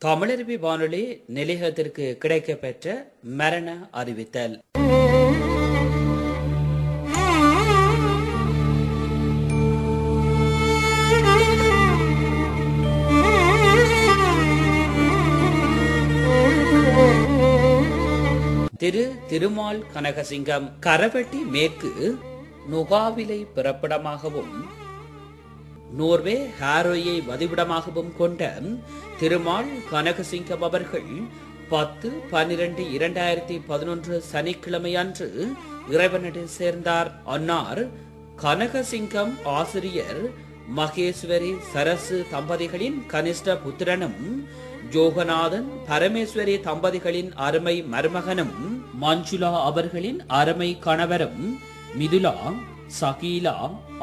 தமிழருவி வானொலி நிலையத்திற்கு கிடைக்கப்பெற்ற மரண அறிவித்தல். திருமால் கனகசிங்கம் கரவட்டி மேற்கு நுகாவிலை பிறப்பிடமாகவும் நோர்வே ஹாரோயை வதிவிடமாகவும் கொண்ட திருமால் கனகசிங்கம் அவர்கள் 10/12/2011 சனிக்கிழமை அன்று இறைவனடி சேர்ந்தார். அன்னார் கனகசிங்கம் ஆசிரியர் மகேஸ்வரி சரசு தம்பதிகளின் கனிஷ்ட புத்திரனும் ஜோகநாதன் பரமேஸ்வரி தம்பதிகளின் அருமை மருமகனும் மஞ்சுளா அவர்களின் அருமை கணவரும் மிதுலா சகீலா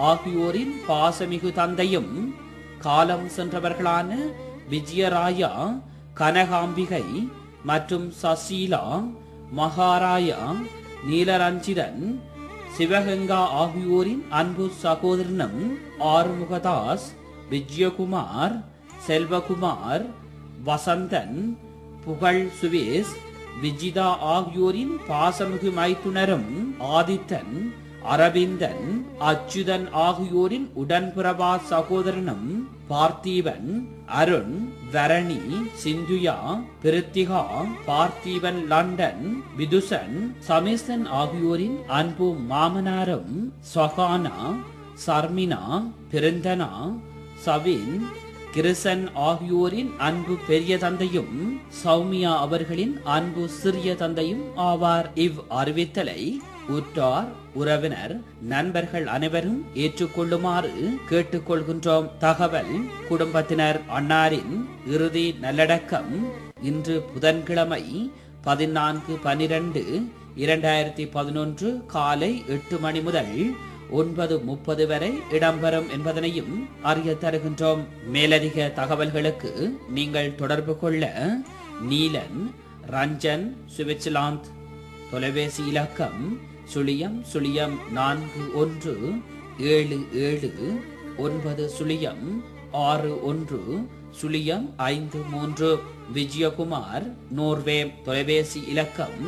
ஆகியோரின் பாசமிகு தந்தையும் காலம் சென்றவர்களான விஜயராயா கனகாம்பிகை மற்றும் சசீலா மகாராயா நீலரஞ்சிதன் சிவகங்கா ஆகியோரின் அன்பு சகோதரனும் ஆறுமுகதாஸ் விஜயகுமார் செல்வகுமார் வசந்தன் புகழ் சுவேஸ் விஜிதா ஆகியோரின் பாசமிகு மைத்துனரும் ஆதித்தன் அரவிந்தன் அச்சுதன் ஆகியோரின் உடன்பிறவா சகோதரனும் பார்த்தீவன் அருண் வரணி சிந்துயா பிருத்திகா பார்த்தீவன் லண்டன் விதுசன் சமேசன் ஆகியோரின் அன்பு மாமனாரும் ஸ்வகானா சர்மினா பிருந்தனா சவின் கிருசன் ஆகியோரின் அன்பு பெரிய தந்தையும் சௌமியா அவர்களின் அன்பு சிறிய தந்தையும் ஆவார். இவ் அறிவித்தலை உற்றார் உறவினர் நண்பர்கள் அனைவரும் ஏற்றுக்கொள்ளுமாறு கேட்டுக்கொள்கின்றோம். தகவல் குடும்பத்தினர் அன்னாரின் இறுதி நல்லடக்கம் இன்று புதன்கிழமை 14/12/2011 காலை 8 மணி முதல் 9:30 வரை இடம்பெறும் என்பதனையும் அறிய தருகின்றோம். மேலதிக தகவல்களுக்கு நீங்கள் தொடர்பு கொள்ள நீலன் ரஞ்சன் சுவிட்சர்லாந்து தொலைபேசி இலக்கம் 00177906153 விஜயகுமார் நோர்வே தொலைபேசி இலக்கம்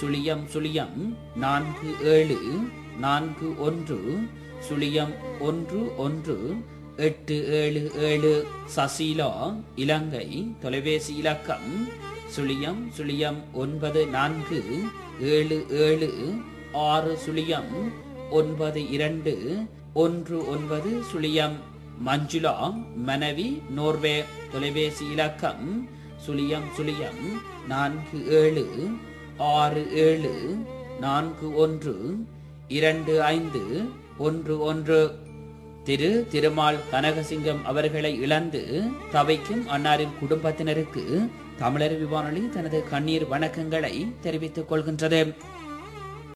00441011877 சசீலா இலங்கை தொலைபேசி இலக்கம் 00926092190 மஞ்சுளா மனைவி நோர்வே தொலைபேசி இலக்கம் 04747412511 திருமால் கனகசிங்கம் அவர்களை இழந்து தவிக்கும் அன்னாரின் குடும்பத்தினருக்கு தமிழருவி வானொலி தனது கண்ணீர் வணக்கங்களை தெரிவித்துக் கொள்கின்றது.